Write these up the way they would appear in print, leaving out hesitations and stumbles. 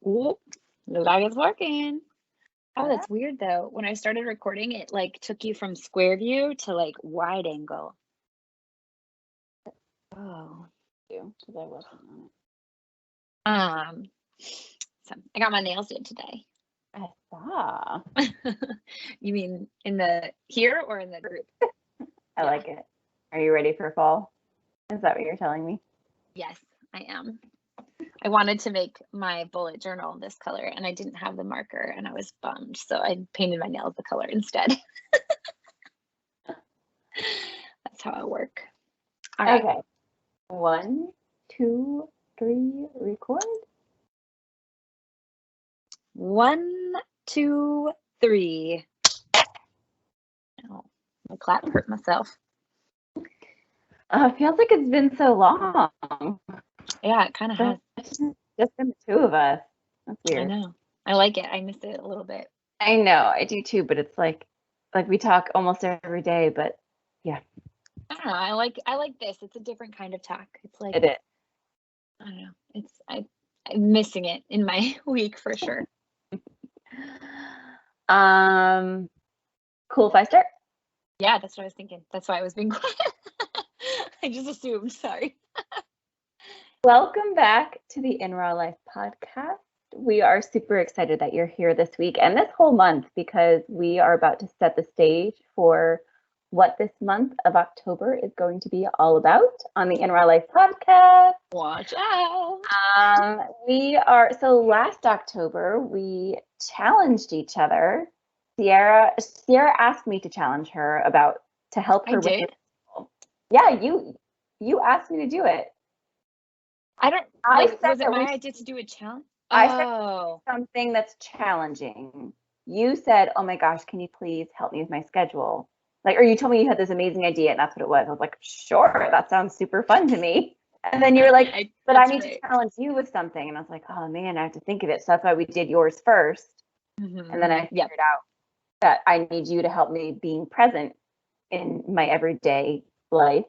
Ooh, looks like it's working. Oh, Ah, that's weird though. When I started recording, it like took you from square view to like wide angle. Oh. because I wasn't on Um, so I got my nails did today. it. I saw. You mean in the here or in the group? I Yeah. like it. Are you ready for fall? Is that what you're telling me? Yes, I am. I wanted to make my bullet journal this color and I didn't have the marker and I was bummed. So I painted my nails the color instead. That's how I work. All right. Okay. 1, 2, 3, record. 1, 2, 3. Oh, my clap hurt myself. It feels like it's been so long. Yeah, it kind of has. It's just been the two of us. That's I weird. know. I like it. I miss it a little bit. I know, I do too, but it's like we talk almost every day, but yeah, I don't know. I like this. It's a different kind of talk. It's like it is. I don't know. I'm missing it in my week for sure. Cool if I start? Yeah, that's what I was thinking. That's why I was being quiet. I just assumed. Sorry. Welcome back to the In Raw Life podcast. We are super excited that you're here this week and this whole month because we are about to set the stage for what this month of October is going to be all about on the In Raw Life podcast. Watch out. So last October we challenged each other. Sierra asked me to challenge her to help her I with her did. schedule. Yeah, you asked me to do it. Was it my idea to do a challenge? I said Oh, something that's challenging. You said, "Oh my gosh, can you please help me with my schedule?" Or you told me you had this amazing idea, and that's what it was. I was like, "Sure, that sounds super fun to me." And then you were like, "But I that's need to right. challenge you with something," and I was like, "Oh man, I have to think of it." So that's why we did yours first, and then I Yep. figured out that I need you to help me being present in my everyday life,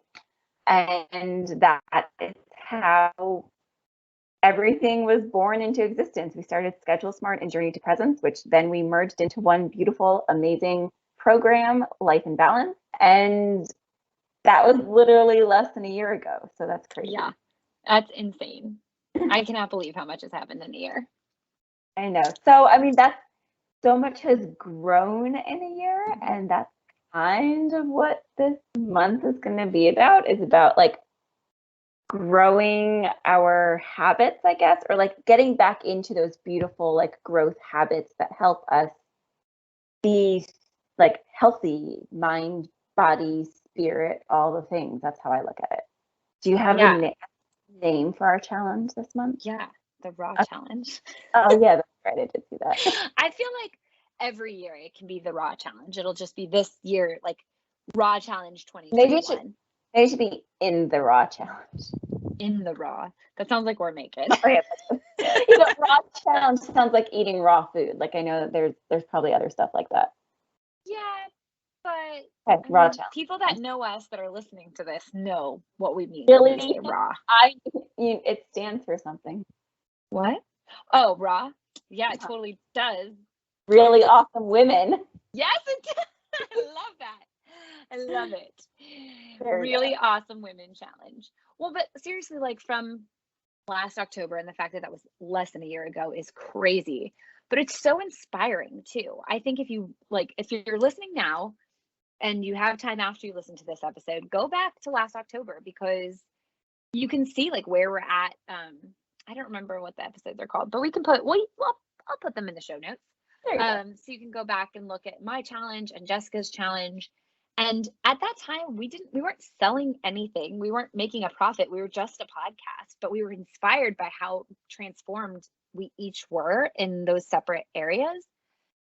and that is how everything was born into existence. We started Schedule Smart and Journey to Presence, which then we merged into one beautiful, amazing program, Life in Balance. And that was literally less than a year ago. So that's crazy. Yeah, that's insane. I cannot believe how much has happened in a year. I know. So, I mean, that's so much has grown in a year. And that's kind of what this month is going to be about, is about like growing our habits, I guess, or like getting back into those beautiful like growth habits that help us be like healthy mind, body, spirit, all the things. That's how I look at it. Do you have Yeah, a name for our challenge this month? yeah, the raw Okay. challenge. Oh yeah, that's right. I did see that. I feel like every year it can be the raw challenge. It'll just be this year, like raw challenge Maybe 2021. it should be in the raw challenge. In the raw. That sounds like we're naked. Oh yeah, raw challenge sounds like eating raw food. Like I know that there's probably other stuff like that. Yeah, but Okay, I raw mean, challenge. people that know us that are listening to this know what we mean when we Really, say raw. it stands for something. What? Oh, raw? Yeah, it totally does. Really awesome women. Yes, it does. I love that. I love it. There we go. Really awesome women challenge. Well, but seriously, like from last October and the fact that that was less than a year ago is crazy. But it's so inspiring too. I think if you're listening now and you have time after you listen to this episode, go back to last October because you can see like where we're at. I don't remember what the episodes are called, but we can I'll put them in the show notes. There you go. So you can go back and look at my challenge and Jessica's challenge. And at that time, we weren't selling anything. We weren't making a profit. We were just a podcast, but we were inspired by how transformed we each were in those separate areas.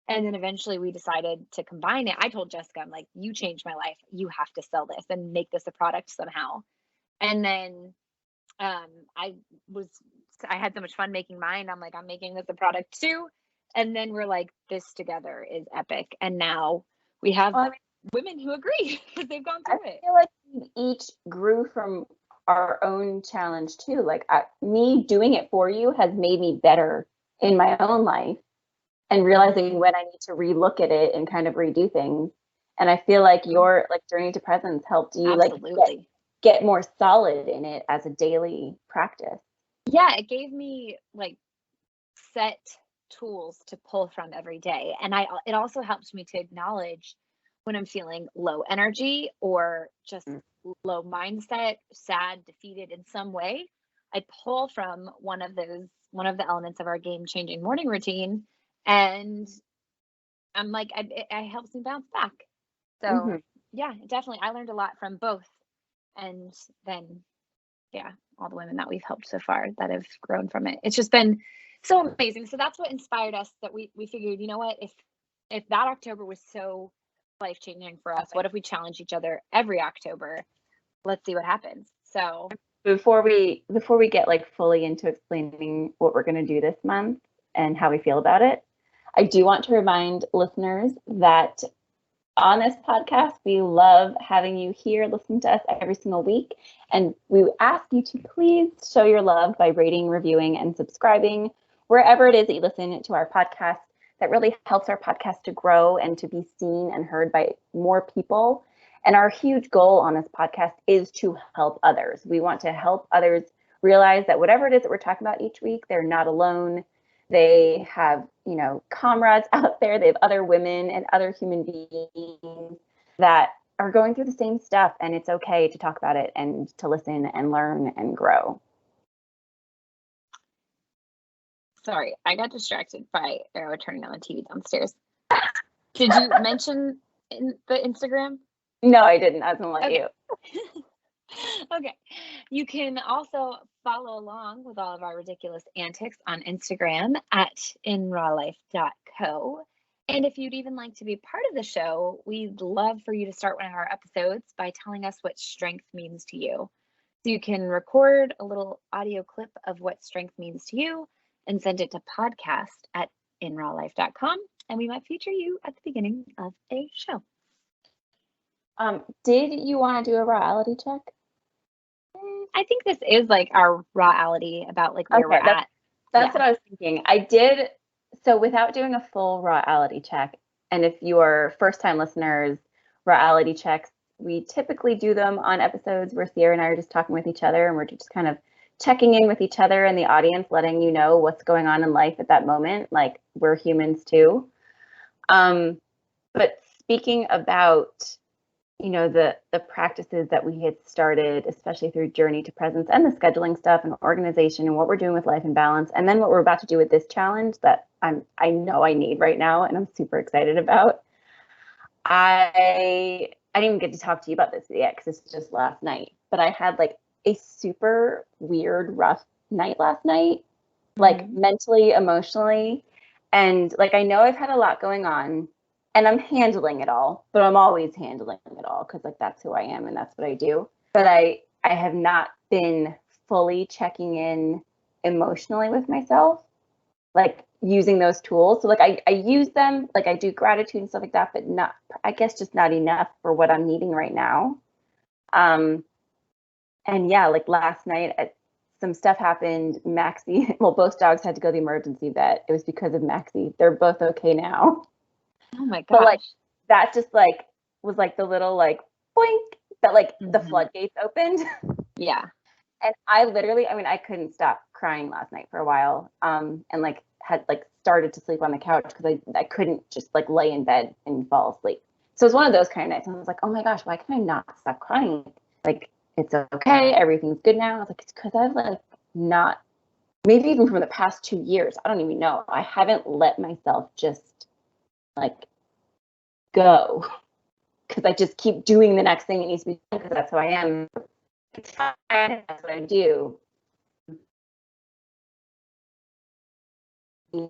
And then eventually we decided to combine it. I told Jessica, I'm like, you changed my life. You have to sell this and make this a product somehow. And then um, I I had so much fun making mine. I'm like, I'm making this a product too. And then we're like, this together is epic. And now we have women who agree because they've gone through it. I feel like we each grew from our own challenge too. Like me doing it for you has made me better in my own life and realizing when I need to relook at it and kind of redo things. And I feel like your like journey to presence helped you like Absolutely. get more solid in it as a daily practice. Yeah, it gave me like set tools to pull from every day. And it also helps me to acknowledge when I'm feeling low energy or just low mindset, sad, defeated in some way. I pull from one of the elements of our game-changing morning routine, and I'm like, it helps me bounce back. So Mm-hmm. yeah, definitely, I learned a lot from both. And then, yeah, all the women that we've helped so far that have grown from it. It's just been so amazing. So that's what inspired us, that we figured, you know what, if that October was so life changing for us, what if we challenge each other every October? Let's see what happens. So Before we get like fully into explaining what we're going to do this month and how we feel about it, I do want to remind listeners that on this podcast, we love having you here, listen to us every single week. And we ask you to please show your love by rating, reviewing, and subscribing wherever it is that you listen to our podcast. That really helps our podcast to grow and to be seen and heard by more people. And our huge goal on this podcast is to help others. We want to help others realize that whatever it is that we're talking about each week, they're not alone. They have, comrades out there. They have other women and other human beings that are going through the same stuff, and it's okay to talk about it and to listen and learn and grow. sorry, I got distracted by Arrow turning on the TV downstairs. Did you mention in the Instagram? No, I didn't. I was gonna let you. Okay. You can also follow along with all of our ridiculous antics on Instagram at inrawlife.co. And if you'd even like to be part of the show, we'd love for you to start one of our episodes by telling us what strength means to you. So you can record a little audio clip of what strength means to you and send it to podcast at inrawlife.com. And we might feature you at the beginning of a show. Did you want to do a reality check? I think this is like our rawality about like where we're at. That's what I was thinking. I did. So without doing a full rawality check, and if you're first time listeners, rawality checks, we typically do them on episodes where Sierra and I are just talking with each other and we're just kind of checking in with each other and the audience, letting you know what's going on in life at that moment. Like, we're humans too. But speaking about the practices that we had started, especially through Journey to Presence and the scheduling stuff and organization and what we're doing with Life in Balance, and then what we're about to do with this challenge that I know I need right now and I'm super excited about. I didn't even get to talk to you about this yet because it's just last night, but I had like a super weird, rough night last night, like mentally, emotionally, and like I know I've had a lot going on. And I'm handling it all, but I'm always handling it all because like that's who I am and that's what I do. But I have not been fully checking in emotionally with myself, like using those tools. So like I use them, like I do gratitude and stuff like that, but not, I guess just not enough for what I'm needing right now. And yeah, like last night some stuff happened. Maxie, well, both dogs had to go to the emergency vet. It was because of Maxie. They're both okay now. Oh my gosh. But like that just like was like the little like boink that like the floodgates opened. Yeah. And I literally, I mean, I couldn't stop crying last night for a while. And like had like started to sleep on the couch because I couldn't just like lay in bed and fall asleep. So it was one of those kind of nights. And I was like, oh my gosh, why can I not stop crying? Like, it's okay, everything's good now. I was like, it's because I've like not, maybe even from the past 2 years, I don't even know. I haven't let myself just like go because I just keep doing the next thing that needs to be done because that's who I am. That's what I do. Gross.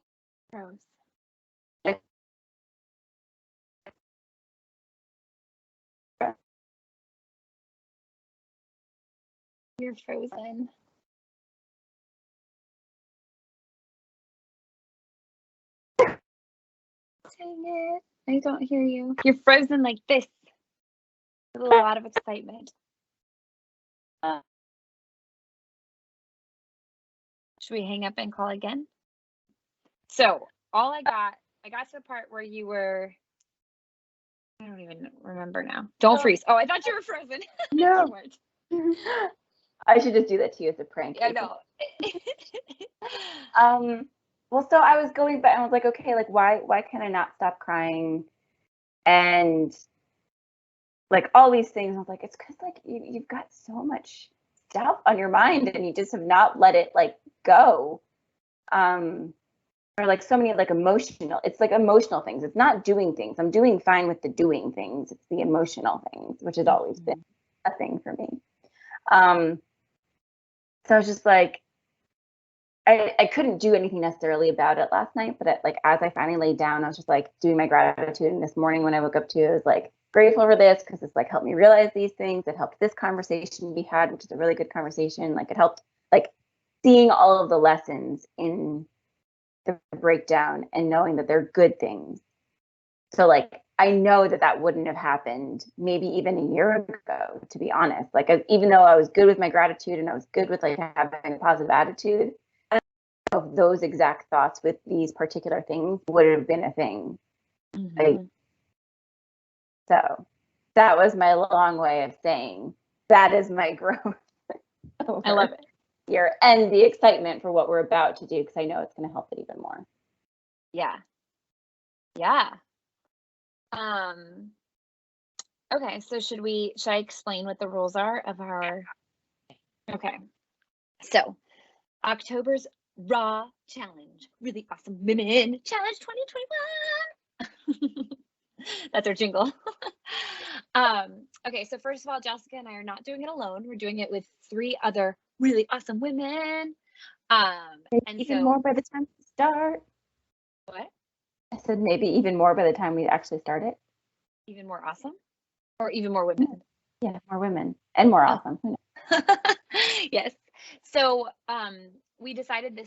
You're frozen. Dang it. I don't hear you. You're frozen like this. With a lot of excitement. Should we hang up and call again? So I got to the part where you were, I don't even remember now. Don't freeze. Oh, I thought you were frozen. No. You weren't. I should just do that to you as a prank. I know. Well, so I was going back and I was like, okay, like why can I not stop crying? And like all these things. I was like, it's because like you've got so much stuff on your mind and you just have not let it like go. Or like so many like it's like emotional things. It's not doing things. I'm doing fine with the doing things. It's the emotional things, which has always been a thing for me. So I was just like, I couldn't do anything necessarily about it last night, but like as I finally laid down, I was just like doing my gratitude. And this morning when I woke up too, I was like grateful for this because it's like helped me realize these things. It helped this conversation be had, which is a really good conversation. Like it helped like seeing all of the lessons in the breakdown and knowing that they're good things. So like I know that wouldn't have happened maybe even a year ago, to be honest. Like even though I was good with my gratitude and I was good with like having a positive attitude, of those exact thoughts with these particular things would have been a thing. Like, so that was my long way of saying that is my growth. I love it. Here and the excitement for what we're about to do because I know it's going to help it even more. Yeah. Okay, so should I explain what the rules are of our? Okay, so October's Raw Challenge, Really Awesome Women Challenge 2021. That's our jingle. Okay, so first of all, Jessika and I are not doing it alone. We're doing it with 3 other really awesome women. And even so, more by the time we start. What? I said maybe even more by the time we actually start it. Even more awesome? Or even more women? Yeah, more women and more awesome. Yes. So we decided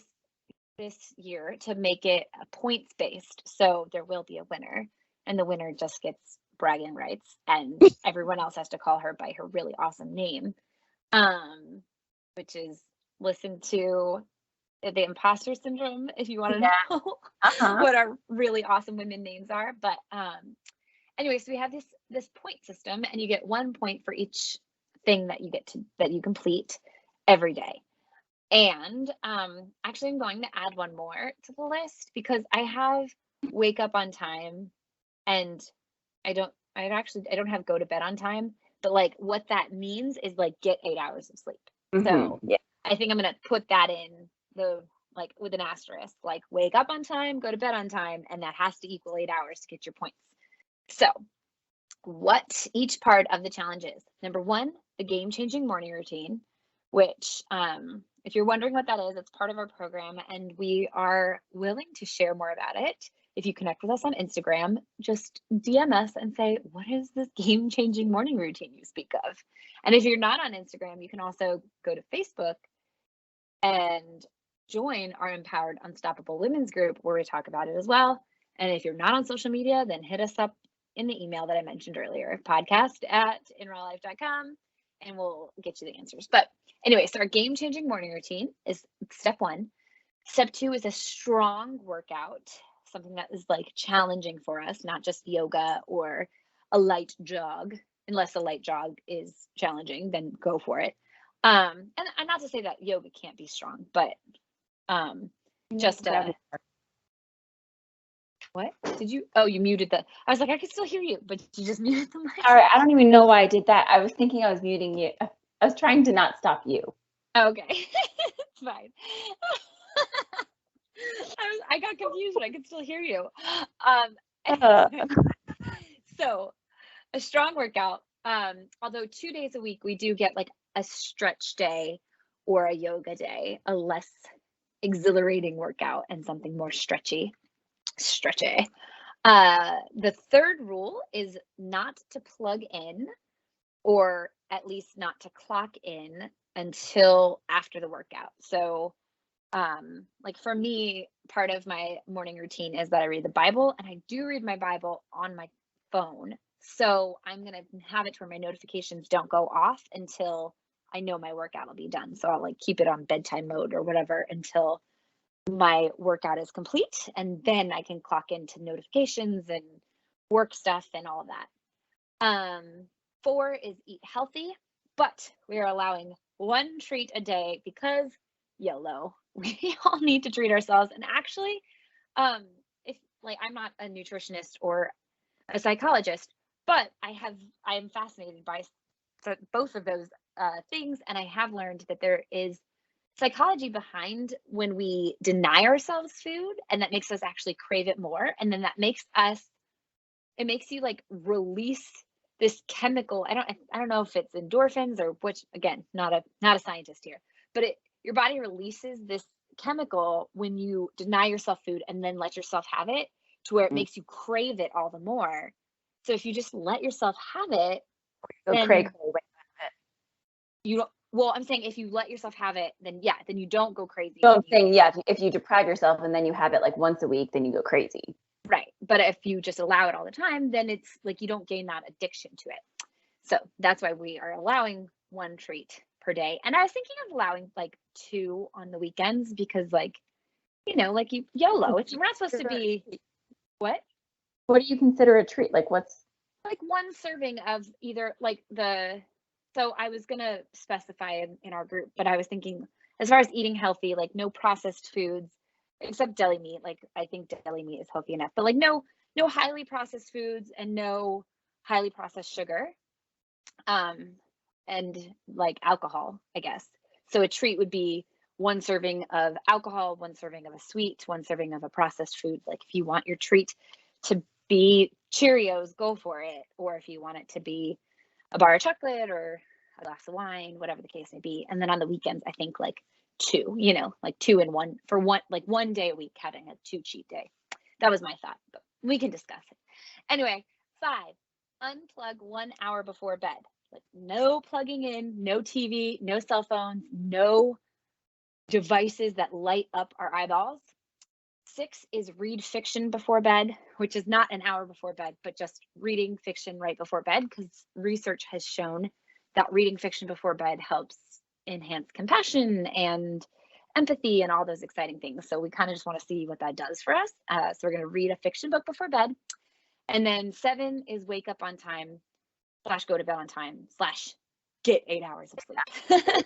this year to make it points based. So there will be a winner, and the winner just gets bragging rights, and everyone else has to call her by her really awesome name, which is listen to the imposter syndrome if you want to know what our really awesome women names are. But anyway, so we have this point system, and you get 1 point for each thing that you complete every day. And actually, I'm going to add one more to the list because I have wake up on time, and I don't have go to bed on time. But like what that means is like get 8 hours of sleep. So yeah. I think I'm gonna put that in the like with an asterisk, like wake up on time, go to bed on time, and that has to equal 8 hours to get your points. So what each part of the challenge is. Number 1, the game-changing morning routine, which if you're wondering what that is, it's part of our program, and we are willing to share more about it. If you connect with us on Instagram, just DM us and say, what is this game-changing morning routine you speak of? And if you're not on Instagram, you can also go to Facebook and join our Empowered Unstoppable Women's group where we talk about it as well. And if you're not on social media, then hit us up in the email that I mentioned earlier, podcast@inrawlife.com, and we'll get you the answers. But anyway, so our game-changing morning routine is step 1. Step 2 is a strong workout, something that is like challenging for us, not just yoga or a light jog. Unless a light jog is challenging, then go for it. And not to say that yoga can't be strong, but just what did you? Oh, you muted the. I was like, I could still hear you, but you just muted the mic. All right, I don't even know why I did that. I was thinking I was muting you. I was trying to not stop you. Okay, it's fine. I got confused, but I could still hear you. So a strong workout. Although 2 days a week we do get like a stretch day or a yoga day, a less exhilarating workout and something more stretchy. The third rule is not to plug in, or at least not to clock in until after the workout. So like for me, part of my morning routine is that I read the Bible, and I do read my Bible on my phone. So I'm going to have it to where my notifications don't go off until I know my workout will be done. So I'll like keep it on bedtime mode or whatever until my workout is complete, and then I can clock into notifications and work stuff and all of that. 4 is eat healthy, but we are allowing one treat a day because YOLO. We all need to treat ourselves. And actually, if like I'm not a nutritionist or a psychologist, but I am fascinated by both of those things, and I have learned that there is psychology behind when we deny ourselves food, and that makes us actually crave it more, and then that makes us it makes you like release this chemical. I don't know if it's endorphins or which, again, not a scientist here, but your body releases this chemical when you deny yourself food and then let yourself have it, to where it makes you crave it all the more. So if you just let yourself have it, then you don't. Well, I'm saying if you let yourself have it, then yeah, then you don't go crazy. So I'm saying, yeah, if you deprive yourself and then you have it like once a week, then you go crazy. Right. But if you just allow it all the time, then it's like you don't gain that addiction to it. So that's why we are allowing one treat per day. And I was thinking of allowing like 2 on the weekends because, like, like YOLO. We're not supposed to be what? What do you consider a treat? Like what's Like one serving of either like so I was gonna specify in our group, but I was thinking as far as eating healthy, like no processed foods except deli meat. Like I think deli meat is healthy enough, but like no highly processed foods and no highly processed sugar. And like alcohol, I guess. So a treat would be one serving of alcohol, one serving of a sweet, one serving of a processed food. Like if you want your treat to be Cheerios, go for it. Or if you want it to be a bar of chocolate or a glass of wine, whatever the case may be. And then on the weekends, I think like 2, like 2 and 1 for one day a week, having a 2 cheat day. That was my thought, but we can discuss it. Anyway, 5, unplug 1 hour before bed. Like no plugging in, no TV, no cell phones, no devices that light up our eyeballs. 6 is read fiction before bed, which is not an hour before bed, but just reading fiction right before bed, because research has shown that reading fiction before bed helps enhance compassion and empathy and all those exciting things. So we kind of just want to see what that does for us. So we're going to read a fiction book before bed. And then 7 is wake up on time / go to bed on time / get 8 hours of sleep.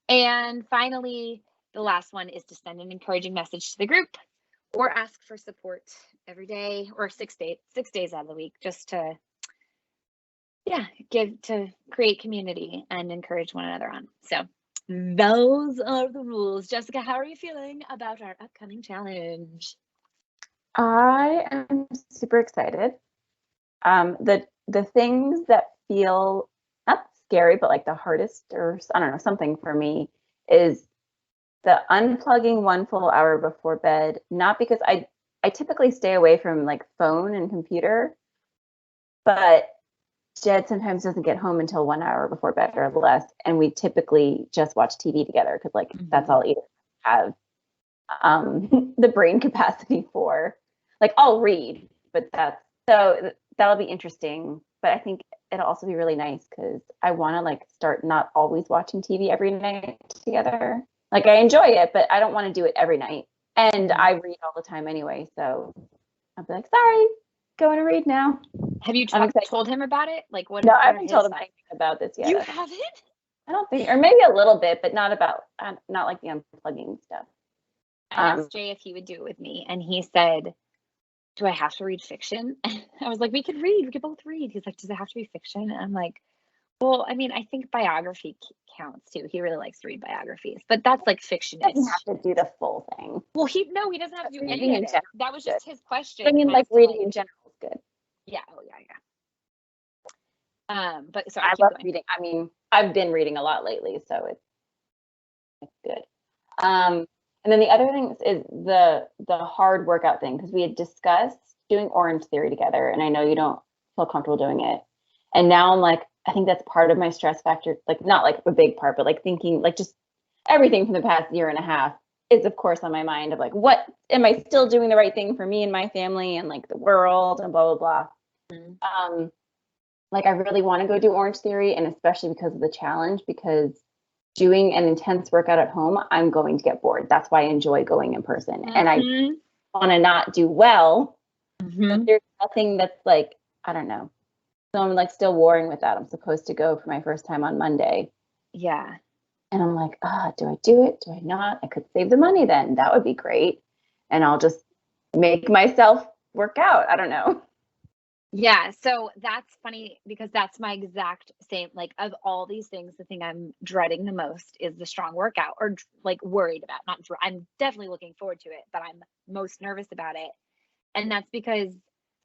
And finally, the last one is to send an encouraging message to the group or ask for support every day or 6 days out of the week, just to create community and encourage one another on. So those are the rules. Jessika, how are you feeling about our upcoming challenge? I am super excited. The things that feel not scary, but like the hardest, or I don't know, something for me is the unplugging 1 full hour before bed. Not because I typically stay away from like phone and computer, but Jed sometimes doesn't get home until 1 hour before bed or less, and we typically just watch TV together because like that's all either have the brain capacity for. Like I'll read, but that'll be interesting. But I think it'll also be really nice because I want to like start not always watching TV every night together. Like I enjoy it, but I don't want to do it every night. And I read all the time anyway, so I'll be like, sorry, going to read now. Have you told him about it? Like what? No, I haven't told him anything about this yet. You haven't? I don't think, or maybe a little bit, but not like the unplugging stuff. I asked Jay if he would do it with me, and he said, do I have to read fiction? I was like, we could both read. He's like, does it have to be fiction? And I'm like, well, I mean, I think biography counts too. He really likes to read biographies, but that's like fiction. He doesn't have to do the full thing. Well, he doesn't have to do anything. That was just his question. I mean, like reading in general is good. Yeah. Oh yeah. But sorry, I love reading. I mean, I've been reading a lot lately, so it's good. And then the other thing is the hard workout thing, because we had discussed doing Orange Theory together, and I know you don't feel comfortable doing it. And now I'm like, I think that's part of my stress factor, like not like a big part, but like thinking like just everything from the past year and a half is of course on my mind of like, what am I still doing the right thing for me and my family and like the world and blah, blah, blah. Like I really want to go do Orange Theory, and especially because of the challenge, because doing an intense workout at home, I'm going to get bored. That's why I enjoy going in person. And I want to not do well, but there's nothing that's like, I don't know. So I'm like still warring with that. I'm supposed to go for my first time on Monday. Yeah. And I'm like, do I do it? Do I not? I could save the money then. That would be great. And I'll just make myself work out. I don't know. Yeah, so that's funny because that's my exact same, like, of all these things, the thing I'm dreading the most is the strong workout, or like worried about, not I'm definitely looking forward to it, but I'm most nervous about it. And that's because,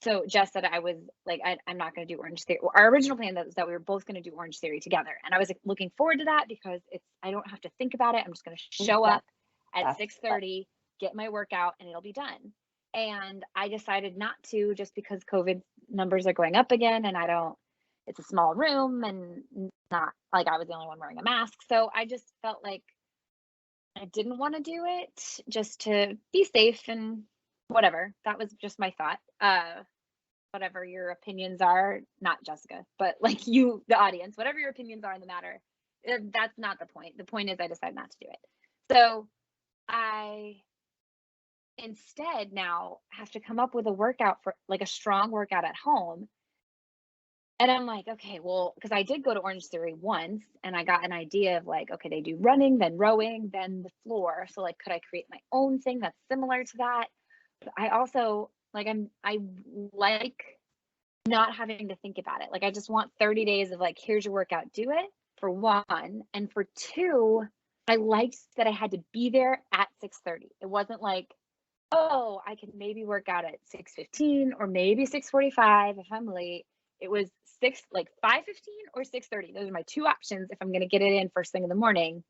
so Jess said I was like, I'm not going to do Orange Theory. Our original plan was that we were both going to do Orange Theory together. And I was like, looking forward to that because I don't have to think about it. I'm just going to show up at 6:30, get my workout, and it'll be done. And I decided not to, just because COVID numbers are going up again, and it's a small room, and not like I was the only one wearing a mask. So I just felt like I didn't want to do it, just to be safe and whatever. That was just my thought. Whatever your opinions are, not Jessica, but like you, the audience, whatever your opinions are in the matter, that's not the point. The point is I decided not to do it. So I instead now have to come up with a workout, for like a strong workout at home. And I'm like, okay, well, because I did go to Orange Theory once and I got an idea of like, okay, they do running, then rowing, then the floor. So like, could I create my own thing that's similar to that? But I also like, I like not having to think about it. Like, I just want 30 days of like, here's your workout, do it, for one. And for two, I liked that I had to be there at 6:30. It wasn't like, oh, I can maybe work out at 6:15 or maybe 6:45 if I'm late. It was 5:15 or 6:30. Those are my two options if I'm going to get it in first thing in the morning.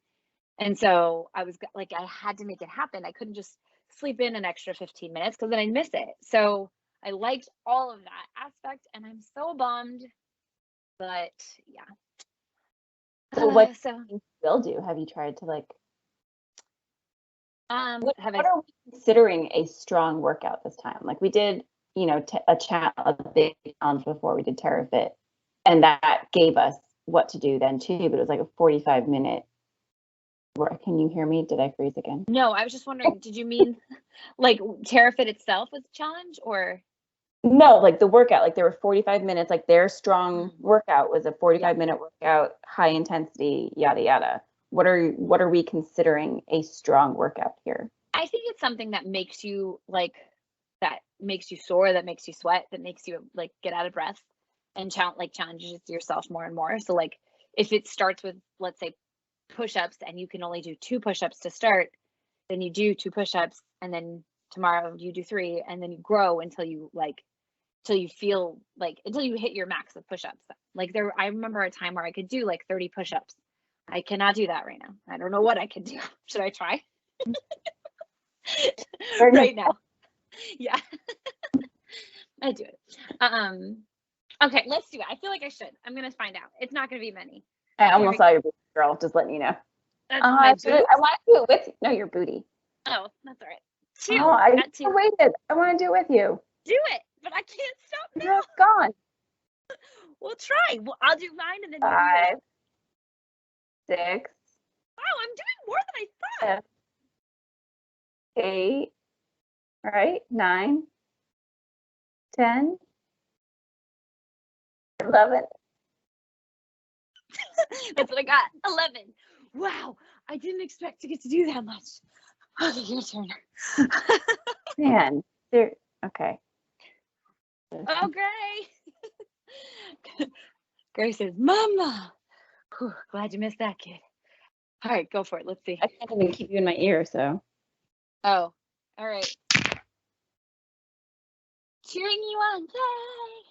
And so I was like, I had to make it happen. I couldn't just sleep in an extra 15 minutes because then I'd miss it. So I liked all of that aspect, and I'm so bummed. But yeah. So what do you will do? Have you tried to like what are we considering a strong workout this time? Like we did, a big challenge before, we did TerraFit, and that gave us what to do then too, but it was like a 45-minute. Can you hear me? Did I freeze again? No, I was just wondering, did you mean like TerraFit itself was a challenge, or? No, like the workout, like there were 45 minutes, like their strong workout was a 45-minute workout, high intensity, yada, yada. What are we considering a strong workout here? I think it's something that makes you that makes you sore, that makes you sweat, that makes you like get out of breath, and challenges yourself more and more. So like if it starts with, let's say, push-ups, and you can only do 2 push-ups to start, then you do 2 push-ups, and then tomorrow you do 3, and then you grow until you feel like, until you hit your max of push-ups. Like I remember a time where I could do like 30 push-ups. I cannot do that right now. I don't know what I can do. Should I try? Right now. Yeah. I do it. Okay, let's do it. I feel like I should. I'm gonna find out. It's not gonna be many. I almost saw your booty, girl. Just letting you know. I want to do it with you. No, your booty. Oh, that's all right. 2. I waited. I want to do it with you. Do it, but I can't stop now. You're gone. We'll try. Well, I'll do mine and then 5, 6. Wow, I'm doing more than I thought. 8. Right? 9, 10, 11. That's what I got. 11. Wow, I didn't expect to get to do that much. Okay, your turn. Man, okay. Oh, Gray. Gray says, Mama. Whew, glad you missed that, kid. All right, go for it. Let's see. I can't even keep you in my ear, so. Oh, all right. Cheering you on. Yay!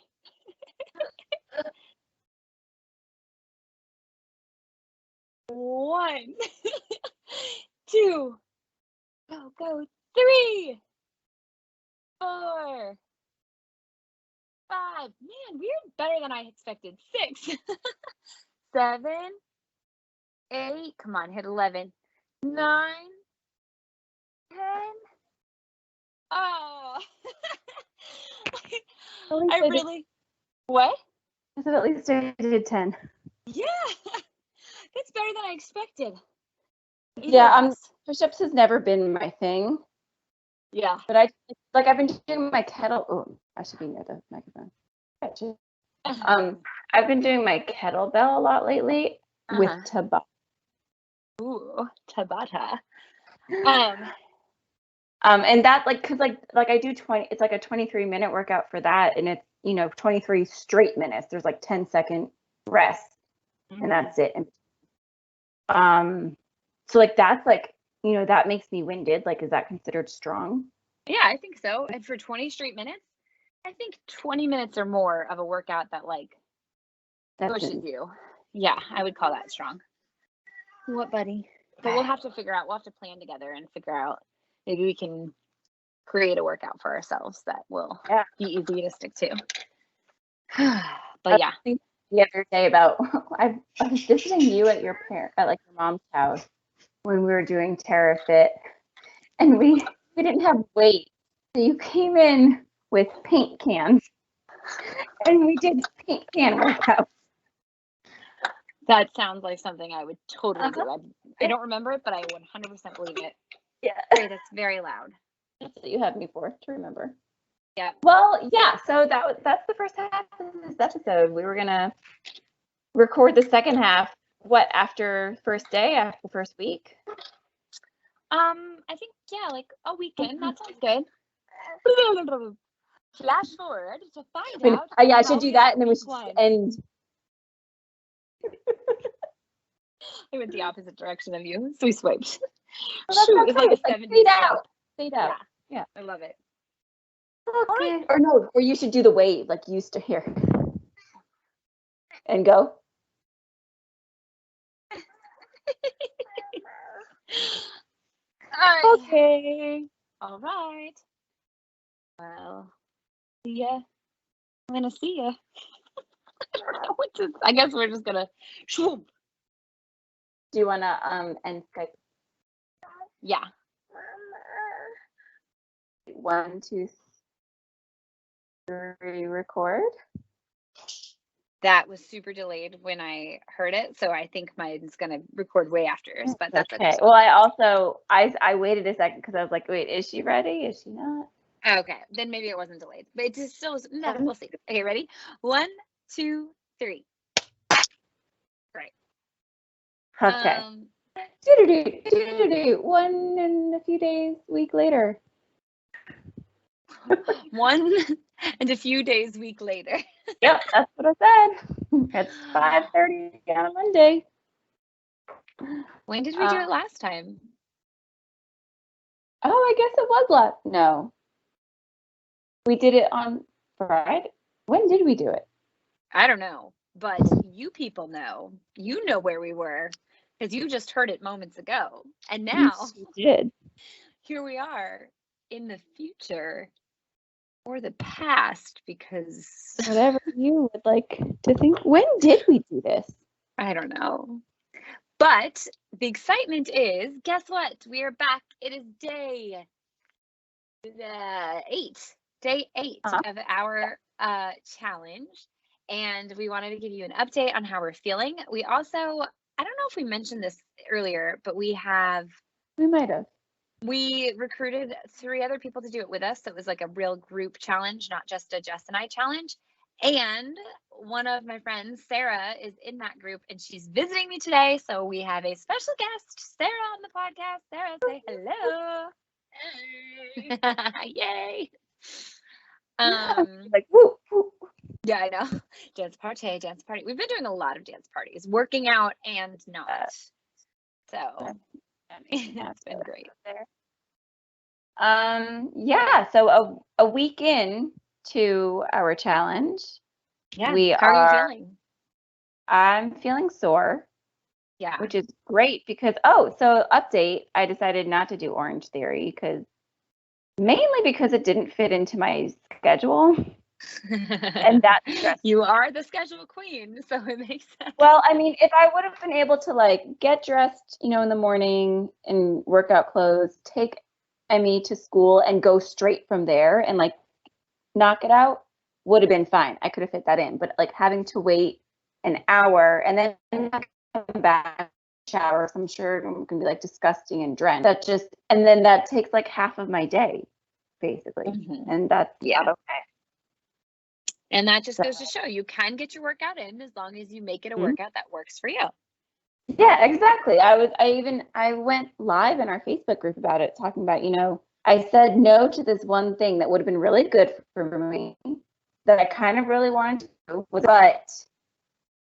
1, 2, go, 3, 4, 5. Man, we're better than I expected. 6, 7, 8. Come on, hit 11. 9, 10. Oh. I really. What? I said at least I did 10. Yeah. That's better than I expected. Yeah, push-ups has never been my thing. Yeah. But I've been doing my kettle. Oh, I should be near the microphone. I've been doing my kettlebell a lot lately with Tabata. Ooh, Tabata. And that cause I do 20, it's like a 23-minute workout for that, and it's 23 straight minutes. There's like 10-second rest, and that's it. And so that's that makes me winded. Like, is that considered strong? Yeah, I think so. And for 20 straight minutes, I think 20 minutes or more of a workout that pushes you. Yeah, I would call that strong. What, buddy? But we'll have to we'll have to plan together and figure out, maybe we can create a workout for ourselves that will be easy to stick to. But yeah. The other day about, I was visiting you at your mom's house when we were doing Terra Fit, and we didn't have weights. So you came in with paint cans, and we did paint can workouts. That sounds like something I would totally do. I don't remember it, but I 100% believe it. Yeah. Great, it's very loud. That's what you had me for, to remember. Yeah. Well, yeah, so that's the first half of this episode. We were going to record the second half, after first day, after the first week? I think, like a weekend. That sounds good. Flash forward to find out. Yeah, I should do that, and then we should end. I went the opposite direction of you, so we swiped. Shoot, it's like a 70s fade out. Fade out. Yeah. I love it. Okay. Or no, or you should do the wave, like you used to hear. And go. Okay. All right. Well, see ya. I'm gonna see ya. I don't know what to. I guess we're just gonna. Do you wanna end Skype? Yeah. 1, 2, 3, record. That was super delayed when I heard it, so I think mine's gonna record way after yours, but that's okay. Well, I waited a second because I was like, wait, is she ready? Is she not? Okay, then maybe it wasn't delayed, but it just still was. No, we'll see. Okay, ready? 1, 2, 3. Right. Okay. One and a few days, week later. 1 and a few days, week later. Yep, that's what I said. It's 5:30 on Monday. When did we do it last time? Oh, I guess it was no. We did it on Friday. When did we do it? I don't know, but you people know. You know where we were, because you just heard it moments ago. And now we did. Here we are in the future. Or the past, because whatever you would like to think. When did we do this? I don't know. But the excitement is, guess what? We are back. It is day 8. Day 8 of our challenge. And we wanted to give you an update on how we're feeling. We also, I don't know if we mentioned this earlier, but we might have. We recruited 3 other people to do it with us. So it was like a real group challenge, not just a Jess and I challenge. And one of my friends, Sarah, is in that group, and she's visiting me today. So we have a special guest, Sarah, on the podcast. Sarah, say hello. Hey. Yay. Like, woo, woo. Yeah, I know. Dance party. We've been doing a lot of dance parties, working out and not. So that's been great. Yeah, so a week in to our challenge. Yeah. How are you feeling? I'm feeling sore. Yeah. Which is great because so update, I decided not to do Orange Theory mainly because it didn't fit into my schedule. And that's you are the schedule queen, so it makes sense. Well, I mean, if I would have been able to get dressed, in the morning and workout clothes, take Emmy to school and go straight from there and knock it out, would have been fine. I could have fit that in, but having to wait an hour and then come back, shower, so I'm sure I'm gonna be like disgusting and drenched. And then that takes like half of my day, basically. Mm-hmm. And that's Yeah. not okay. And that just So, goes to show you can get your workout in as long as you make it a mhm. workout that works for you. Yeah, exactly. I went live in our Facebook group about it, talking about, I said no to this one thing that would have been really good for me that I kind of really wanted to do, but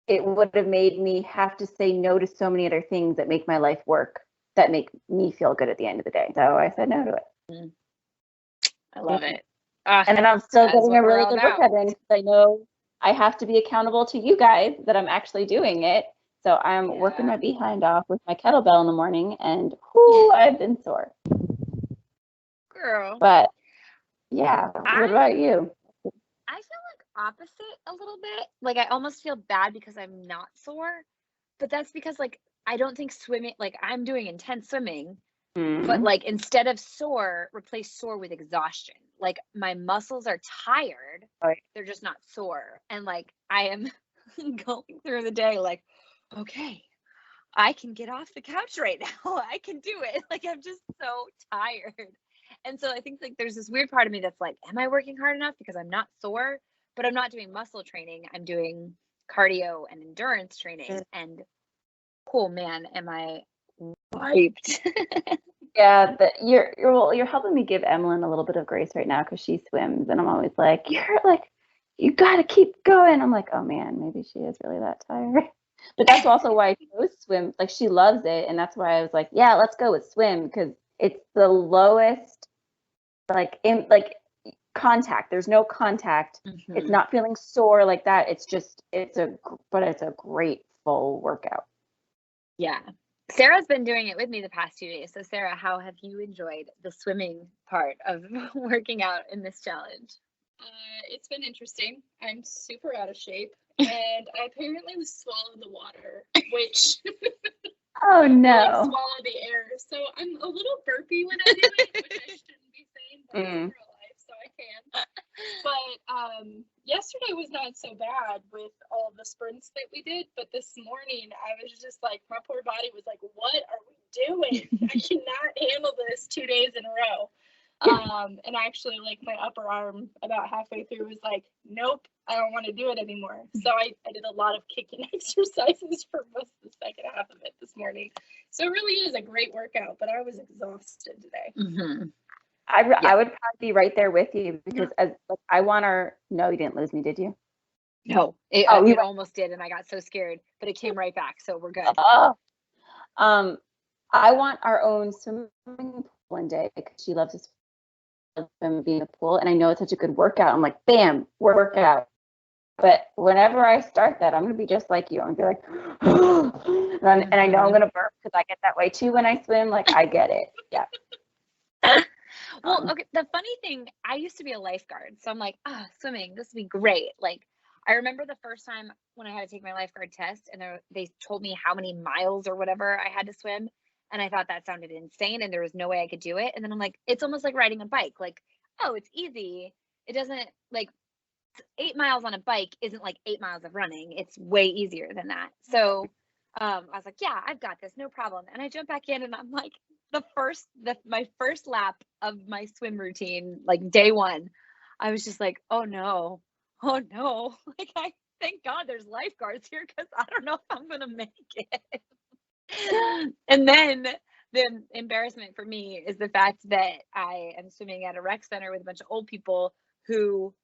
it would have made me have to say no to so many other things that make my life work, that make me feel good at the end of the day. So I said no to it. I love it. And then I'm still That is getting what a we're really all good about. workout in because I know I have to be accountable to you guys that I'm actually doing it. So I'm working my behind off with my kettlebell in the morning, and whoo, I've been sore. Girl. But yeah, what about you? I feel like opposite a little bit. Like I almost feel bad because I'm not sore, but that's because like I don't think swimming, like I'm doing intense swimming, but like instead of sore, replace sore with exhaustion. Like my muscles are tired, they're just not sore. And like I am going through the day like, okay, I can get off the couch right now. I can do it. Like I'm just so tired. And so I think like there's this weird part of me that's like, am I working hard enough because I'm not sore? But I'm not doing muscle training. I'm doing cardio and endurance training. And cool, man, am I wiped? Yeah, but you're helping me give Emmeline a little bit of grace right now because she swims, and I'm always like, you gotta keep going. I'm like, oh man, maybe she is really that tired. But that's also why she goes swim. Like she loves it, and that's why I was like, yeah, let's go with swim because it's the lowest, like contact. There's no contact. Mm-hmm. It's not feeling sore like that. It's a great full workout. Yeah. Sarah's been doing it with me the past 2 days. So Sarah, how have you enjoyed the swimming part of working out in this challenge? It's been interesting. I'm super out of shape, and I apparently was swallowing the water, which oh no, like swallow the air. So I'm a little burpy when I do it, which I shouldn't be saying, but I'm in real life, so I can. But yesterday was not so bad with all the sprints that we did, but this morning I was just like, my poor body was like, what are we doing? I cannot handle this 2 days in a row. And actually, like, my upper arm about halfway through was like, nope, I don't want to do it anymore. So I did a lot of kicking exercises for most of the second half of it this morning. So it really is a great workout, but I was exhausted today. Mm-hmm. I would probably be right there with you because I want our. No, you didn't lose me, did you? No, it almost did, and I got so scared, but it came right back, so we're good. I want our own swimming pool one day because she loves to swim, be in the pool, and I know it's such a good workout. I'm like, bam, workout. But whenever I start that, I'm gonna be just like you. I'm gonna be like, and I know I'm gonna burp because I get that way too when I swim. Like I get it. Yeah. Well, okay. The funny thing, I used to be a lifeguard, so I'm like, swimming, this would be great. Like, I remember the first time when I had to take my lifeguard test, and they told me how many miles or whatever I had to swim, and I thought that sounded insane, and there was no way I could do it. And then I'm like, it's almost like riding a bike. Like, oh, it's easy. It doesn't like 8 miles on a bike isn't like 8 miles of running. It's way easier than that. So I was like, yeah, I've got this, no problem. And I jump back in, and I'm like, my first lap of my swim routine, like day one, I was just like, oh no, like I thank God there's lifeguards here because I don't know if I'm gonna make it. And then the embarrassment for me is the fact that I am swimming at a rec center with a bunch of old people who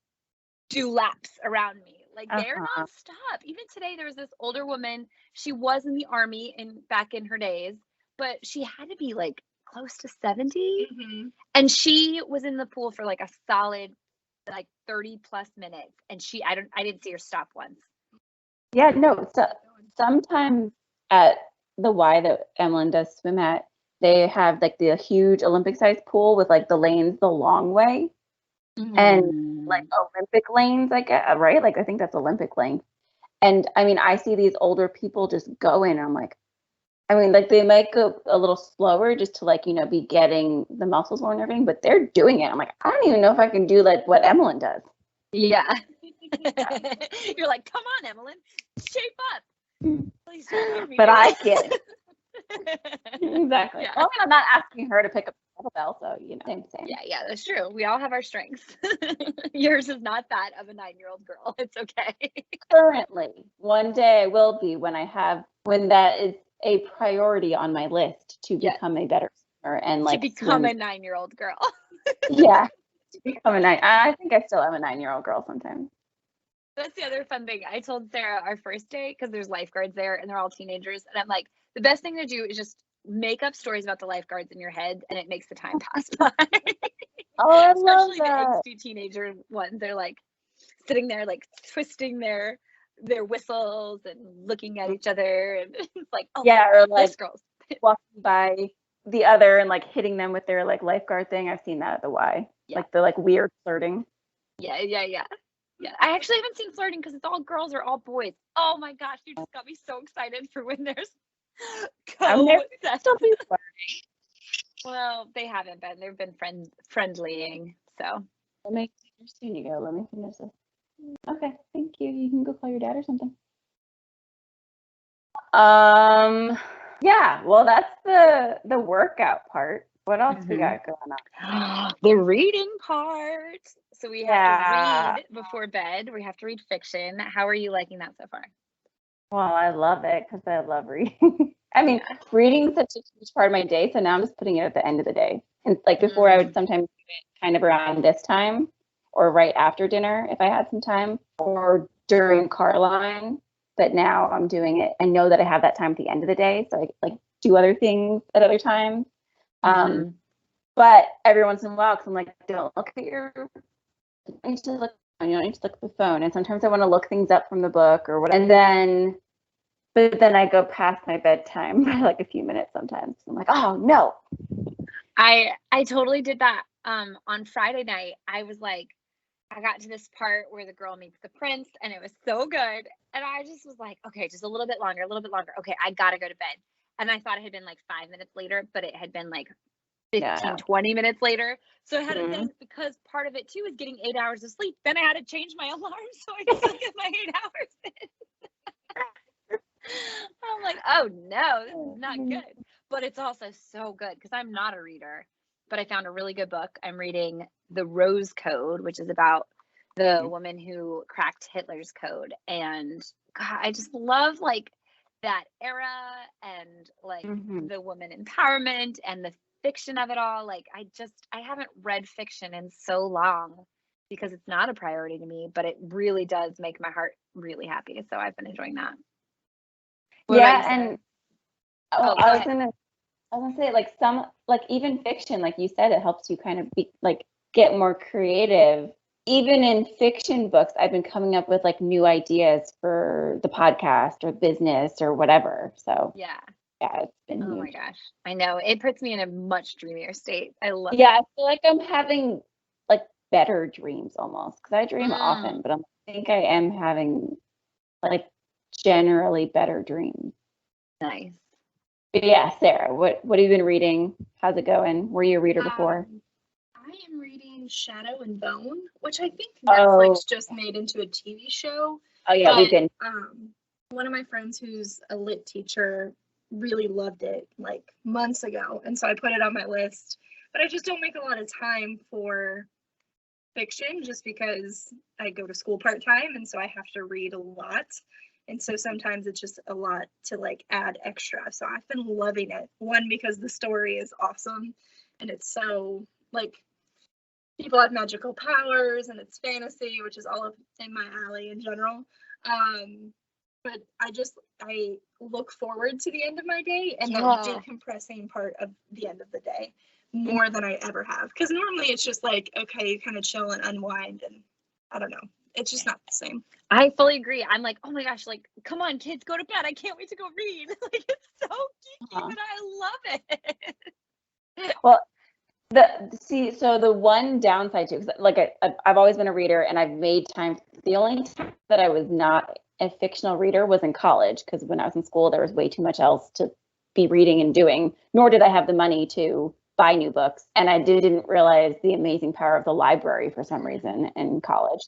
do laps around me. Like they're nonstop. Even today, there was this older woman. She was in the army back in her days, but she had to be like close to 70. Mm-hmm. And she was in the pool for like a solid like 30 plus minutes. And I didn't see her stop once. Yeah, no. So sometimes at the Y that Emmeline does swim at, they have like the huge Olympic sized pool with like the lanes the long way. And like Olympic lanes, I guess, right? Like I think that's Olympic lane. And I mean, I see these older people just go in, and I'm like, I mean, like they might go a little slower just to like, be getting the muscles more and everything, but they're doing it. I'm like, I don't even know if I can do like what Emmeline does. Yeah. You're like, come on, Emmeline, shape up. Please don't make me But do I it. can't. Exactly. Yeah. Well, I'm not asking her to pick up the kettlebell, so same. Yeah, that's true. We all have our strengths. Yours is not that of a 9-year-old girl. It's okay. Currently, one day I will be when that is a priority on my list to become a better swimmer and To like become swim. a 9-year-old girl. Yeah, to become a 9. I think I still am a 9-year-old girl sometimes. That's the other fun thing. I told Sarah our first day, because there's lifeguards there and they're all teenagers. And I'm like, the best thing to do is just make up stories about the lifeguards in your head and it makes the time pass by. Oh, I love Especially that. the angsty teenager ones. They're like sitting there, like twisting their whistles and looking at each other. And it's like, oh, Yeah, or like this girl's. walking by the other and like hitting them with their like lifeguard thing. I've seen that at the Y. Yeah. Like the like weird flirting. Yeah. I actually haven't seen flirting because it's all girls or all boys. Oh my gosh, you just got me so excited for when there's Still be flirting. Well, they haven't been. They've been friendlying. So Let me soon you go. Let me finish this. Okay, thank you. You can go call your dad or something. Yeah, well that's the workout part. What else we got going on? The reading part. So we have to read before bed. We have to read fiction. How are you liking that so far? Well, I love it because I love reading. I mean, reading is such a huge part of my day, so now I'm just putting it at the end of the day. And like before, I would sometimes do it kind of around this time or right after dinner if I had some time, or during car line. But now I'm doing it. I know that I have that time at the end of the day, so I like do other things at other times. But every once in a while, because I'm like, don't look at your, you need to look, you don't need to look at the phone. And sometimes I want to look things up from the book or whatever. But then I go past my bedtime by like a few minutes sometimes. I'm like, oh no. I totally did that. On Friday night, I was like, I got to this part where the girl meets the prince and it was so good. And I just was like, okay, just a little bit longer. Okay, I gotta go to bed. And I thought it had been like 5 minutes later, but it had been like 15, 20 minutes later. So I had it then, because part of it too is getting 8 hours of sleep. Then I had to change my alarm so I could still get my 8 hours in. I'm like, oh no, this is not good. But it's also so good because I'm not a reader. But I found a really good book. I'm reading The Rose Code, which is about the woman who cracked Hitler's code. And God, I just love like that era and like the woman empowerment and the fiction of it all. Like I haven't read fiction in so long because it's not a priority to me, but it really does make my heart really happy. So I've been enjoying that. What about you, Sarah? And I was gonna say like some like even fiction, like you said, it helps you kind of be like get more creative. Even in fiction books, I've been coming up with like new ideas for the podcast or business or whatever. So yeah, it's been huge. My gosh, I know it puts me in a much dreamier state. I love it. I feel like I'm having like better dreams almost because I dream often, but I think I am having like generally better dreams. Nice. But yeah, Sarah, what have you been reading? How's it going? Were you a reader before? I am reading Shadow and Bone, which I think Netflix just made into a TV show. Oh yeah, we've been. One of my friends who's a lit teacher really loved it like months ago, and so I put it on my list. But I just don't make a lot of time for fiction just because I go to school part-time, and so I have to read a lot. And so sometimes it's just a lot to like add extra. So I've been loving it. One, because the story is awesome and it's so like people have magical powers and it's fantasy, which is all in my alley in general. But I look forward to the end of my day and the decompressing part of the end of the day more than I ever have. Because normally it's just like, okay, you kind of chill and unwind and I don't know. It's just not the same. I fully agree. I'm like, oh my gosh, like, come on, kids, go to bed. I can't wait to go read. Like, it's so geeky, but I love it. Well, so the one downside too, because like I've always been a reader and I've made time. The only time that I was not a fictional reader was in college, because when I was in school, there was way too much else to be reading and doing, nor did I have the money to buy new books. And I didn't realize the amazing power of the library for some reason in college.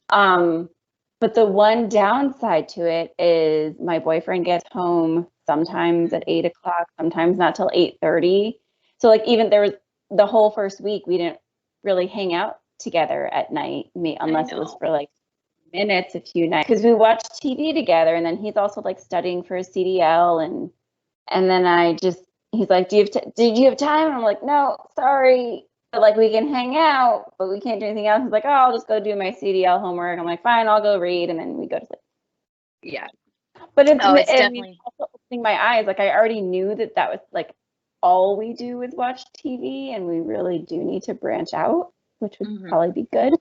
But the one downside to it is my boyfriend gets home sometimes at 8 o'clock, sometimes not till 8:30. So like even there was the whole first week we didn't really hang out together at night, unless it was for like minutes, a few nights, because we watched TV together. And then he's also like studying for his CDL, and then he's like, did you have time? And I'm like, no, sorry. But like we can hang out, but we can't do anything else. He's like, oh, I'll just go do my CDL homework. I'm like, fine, I'll go read, and then we go to sleep. Yeah. But it's definitely also opening my eyes. Like I already knew that was like all we do is watch TV, and we really do need to branch out, which would probably be good.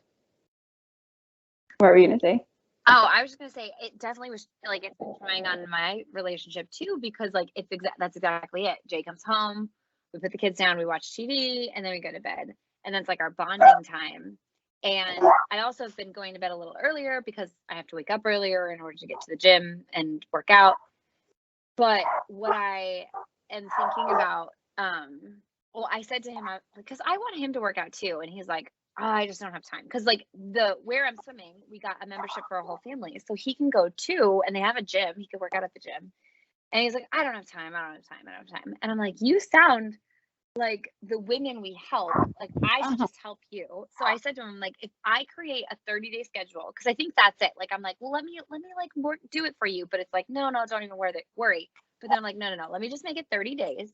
What were you gonna say? Oh, I was just gonna say it definitely was like it's been trying on my relationship too, because like that's exactly it. Jay comes home, we put the kids down, we watch TV, and then we go to bed, and that's like our bonding time. And I also have been going to bed a little earlier because I have to wake up earlier in order to get to the gym and work out. But what I am thinking about, well, I said to him, because I want him to work out too, and he's like, oh, I just don't have time. Because like where I'm swimming, we got a membership for our whole family, so he can go too, and they have a gym. He could work out at the gym, and he's like, I don't have time. And I'm like, you sound like the women we help. Like I should just help you. So I said to him, like, if I create a 30-day schedule, because I think that's it. Like I'm like, well, let me like do it for you. But it's like, no, don't even worry. But then I'm like, no. Let me just make it 30 days.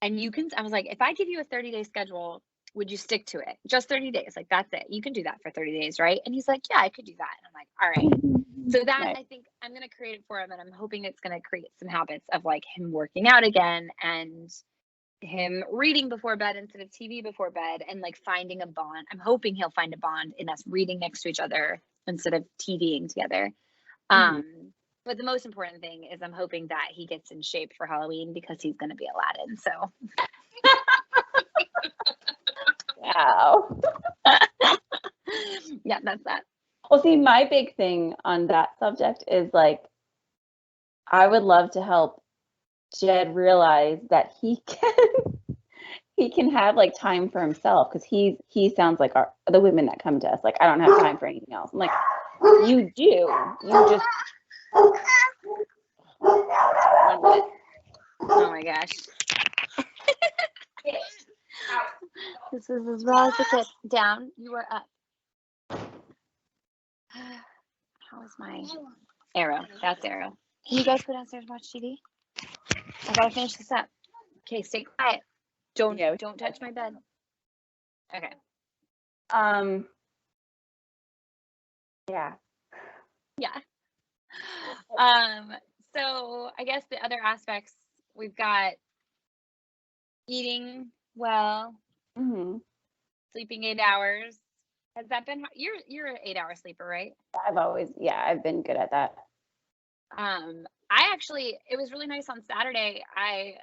And I was like, if I give you a 30-day schedule, would you stick to it? Just 30 days. Like, that's it. You can do that for 30 days, right? And he's like, yeah, I could do that. And I'm like, all right. So that nice. I think I'm going to create it for him. And I'm hoping it's going to create some habits of like him working out again and him reading before bed instead of TV before bed, and like finding a bond. I'm hoping he'll find a bond in us reading next to each other instead of TVing together. But the most important thing is I'm hoping that he gets in shape for Halloween because he's going to be Aladdin. So. Wow. Yeah, that's that. Well, see, my big thing on that subject is like, I would love to help Jed realize that he can have like time for himself, because he sounds like the women that come to us like, I don't have time for anything else. I'm like, you do. You just. Oh my gosh. This is as raw as it gets. Down. You are up. How is my Arrow? That's Arrow. Can you guys go downstairs and watch TV? I gotta finish this up. Okay, stay quiet. Don't touch my bed. Okay. Yeah. Yeah. So I guess the other aspects, we've got eating well, sleeping 8 hours. Has that been? You're an 8-hour sleeper, right? I've been good at that. It was really nice on Saturday. I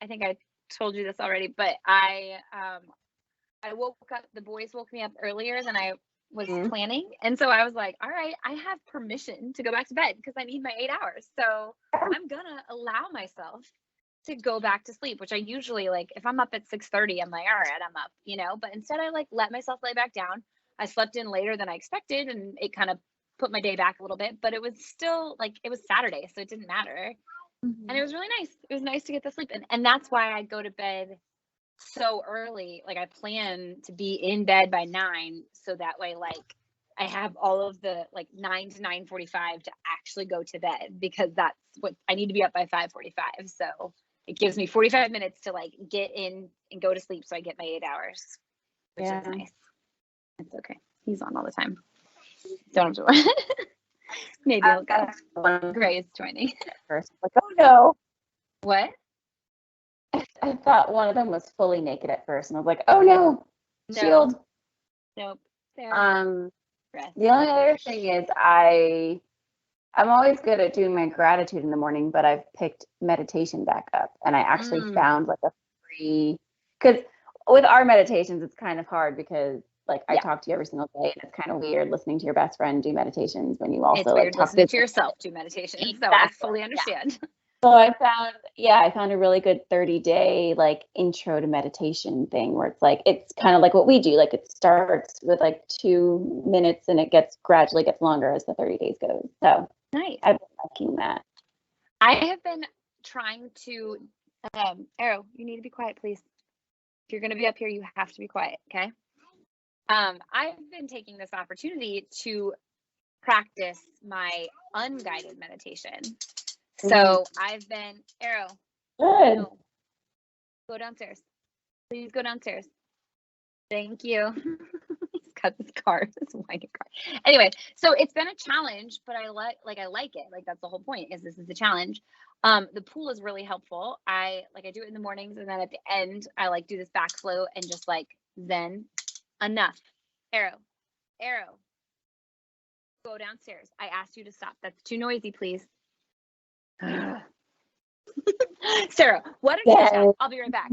think I told you this already, but I woke up, the boys woke me up earlier than I was planning. And so I was like, all right, I have permission to go back to bed because I need my 8 hours. So I'm gonna allow myself to go back to sleep, which I usually, like, if I'm up at 6:30, I'm like, all right, I'm up, but instead I like let myself lay back down. I slept in later than I expected, and it kind of put my day back a little bit, but it was still like, it was Saturday, so it didn't matter. And it was really nice. It was nice to get the sleep in. And that's why I go to bed so early. Like I plan to be in bed by 9, so that way like I have all of the like 9 to 9:45 to actually go to bed, because that's what I need to be up by 5:45. So it gives me 45 minutes to like get in and go to sleep, so I get my 8 hours, which is nice. It's okay. He's on all the time. Don't have to worry. Maybe he'll go. Gray is joining. At first, like, oh no. What? I thought one of them was fully naked at first, and I was like, oh no, shield. Nope. The only other thing is I'm always good at doing my gratitude in the morning, but I've picked meditation back up, and I actually found like a free, because with our meditations, it's kind of hard because like I talk to you every single day, and it's kind of weird listening to your best friend do meditations when you also it's weird listening to yourself do meditations. Exactly. So I fully understand. So I found a really good 30-day like intro to meditation thing where it's kind of like what we do. Like it starts with like 2 minutes and it gradually gets longer as the 30 days goes. So Nice. I've been liking that. I have been trying to, Arrow, you need to be quiet, please. If you're going to be up here, you have to be quiet, okay? I've been taking this opportunity to practice my unguided meditation. So I've been, Arrow, Good. no, go downstairs. Please go downstairs. Thank you. He's got this car, this whining car. Anyway, so it's been a challenge, but I like it. Like that's the whole point, is this is a challenge. The pool is really helpful. I do it in the mornings, and then at the end, I like do this back flow and just like zen. Enough. Arrow, go downstairs. I asked you to stop. That's too noisy, please. Sarah, what did you say? I'll be right back.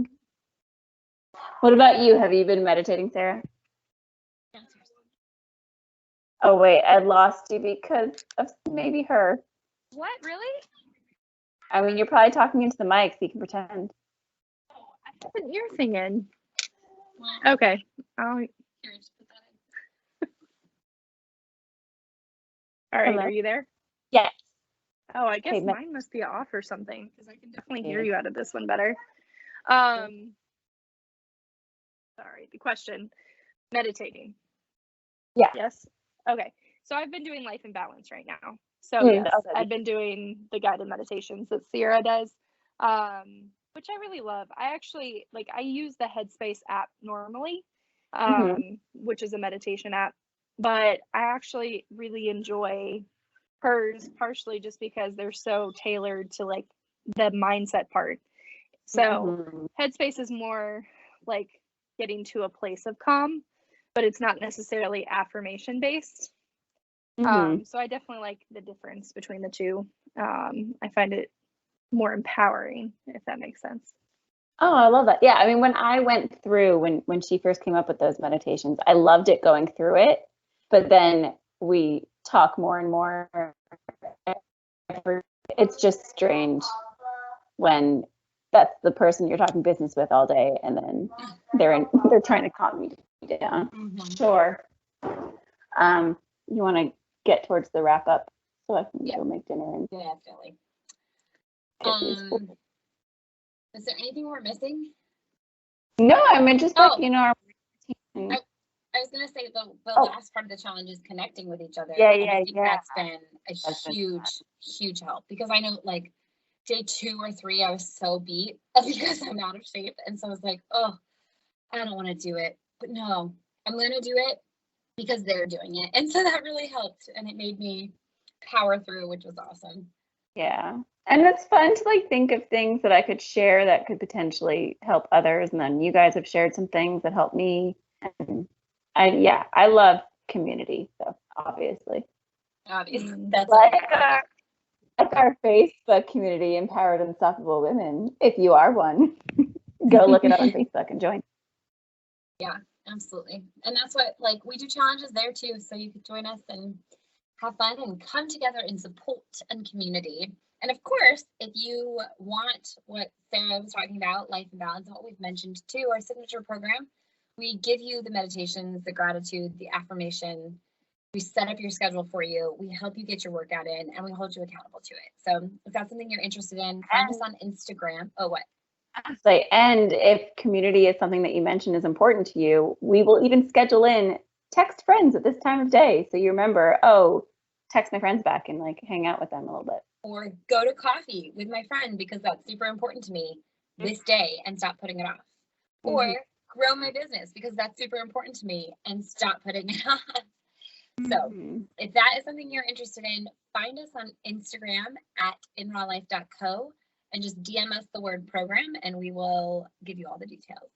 What about you? Have you been meditating, Sarah? Downstairs. Oh, wait, I lost you because of maybe her. What, really? I mean, you're probably talking into the mic, so you can pretend. Oh, I have an ear thing in. Okay. All right, Hello? are you there? Yes. Oh, I guess Okay, mine must be off or something, because I can definitely hear you out of this one better. Sorry, the question. Meditating. Yeah. Yes? Okay. So I've been doing Life in Balance right now. So yes, okay. I've been doing the guided meditations that Sierra does, which I really love. I actually, I use the Headspace app normally, which is a meditation app, but I actually really enjoy hers, partially just because they're so tailored to like the mindset part. So Headspace is more like getting to a place of calm, but it's not necessarily affirmation based. So I definitely like the difference between the two. I find it more empowering, if that makes sense. Oh, I love that. Yeah, I mean, when I went through, when she first came up with those meditations, I loved it going through it. But then we talk more and more. It's just strange when that's the person you're talking business with all day, and then they're trying to calm you down. Sure. You want to get towards the wrap up so I can go make dinner and definitely. Get Is there anything we're missing? No, I mean just our I was gonna say the last part of the challenge is connecting with each other. Yeah, I think that's been a huge help, because I know like day 2 or 3 I was so beat because I'm out of shape, and so I was like, oh, I don't want to do it, but no, I'm gonna do it because they're doing it, and so that really helped, and it made me power through, which was awesome. Yeah. And it's fun to think of things that I could share that could potentially help others. And then you guys have shared some things that help me. And I love community. So obviously. That's like our Facebook community, Empowered Unstoppable Women. If you are one, go look it up on Facebook and join. Yeah, absolutely. And that's what we do challenges there too. So you could join us and have fun and come together in support and community. And of course, if you want what Sarah was talking about, Life in Balance, and what we've mentioned too, our signature program, we give you the meditations, the gratitude, the affirmation. We set up your schedule for you. We help you get your workout in, and we hold you accountable to it. So if that's something you're interested in, find us on Instagram. Oh, what? And if community is something that you mentioned is important to you, we will even schedule in text friends at this time of day. So you remember, text my friends back and hang out with them a little bit. Or go to coffee with my friend because that's super important to me this day and stop putting it off. Or grow my business because that's super important to me and stop putting it off. So if that is something you're interested in, find us on Instagram at inrawlife.co and just DM us the word program and we will give you all the details.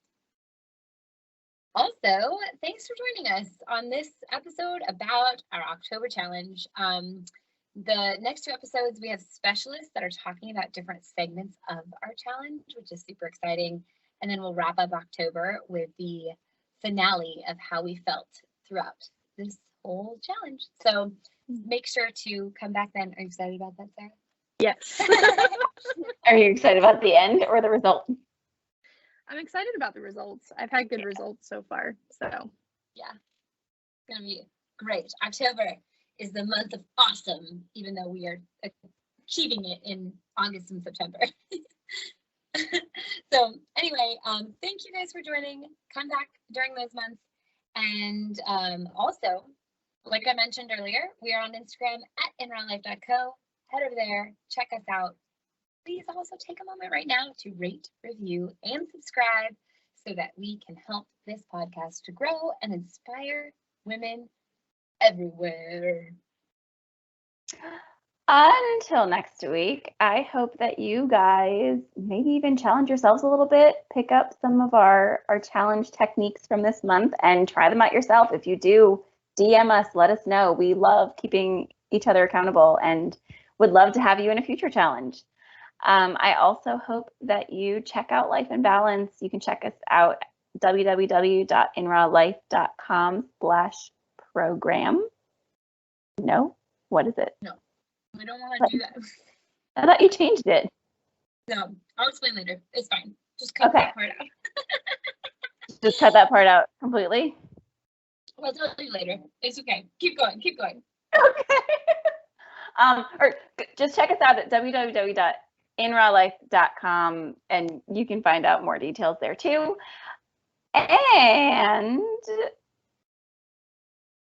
Also, thanks for joining us on this episode about our October challenge. The next 2 episodes, we have specialists that are talking about different segments of our challenge, which is super exciting. And then we'll wrap up October with the finale of how we felt throughout this whole challenge. So make sure to come back then. Are you excited about that, Sarah? Yes. Are you excited about the end or the result? I'm excited about the results. I've had good results so far. So Yeah, it's gonna be great. October is the month of awesome, even though we are achieving it in August and September. So anyway, thank you guys for joining. Come back during those months. And also, like I mentioned earlier, we are on Instagram at inrawlife.co. Head over there, check us out. Please also take a moment right now to rate, review, and subscribe so that we can help this podcast to grow and inspire women everywhere. Until next week, I hope that you guys maybe even challenge yourselves a little bit, pick up some of our challenge techniques from this month and try them out yourself. If you do, DM us, let us know. We love keeping each other accountable and would love to have you in a future challenge. I also hope that you check out Life in Balance. You can check us out www.inrawlife.com/program. No? What is it? No, we don't want to do that. I thought you changed it. No, I'll explain later. It's fine. Just cut that part out. Just cut that part out completely. I'll tell you later. It's okay. Keep going. Keep going. Okay. Or just check us out at www.inrawlife.com and you can find out more details there too. And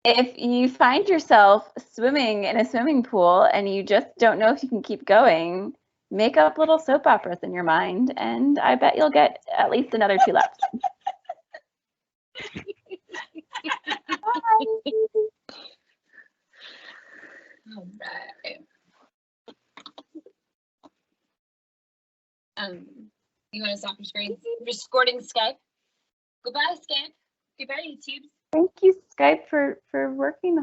if you find yourself swimming in a swimming pool and you just don't know if you can keep going, make up little soap operas in your mind, and I bet you'll get at least another 2 laps. All right. You want to stop your screen? Recording Skype. Goodbye, Skype. Goodbye, YouTube. Thank you, Skype, for working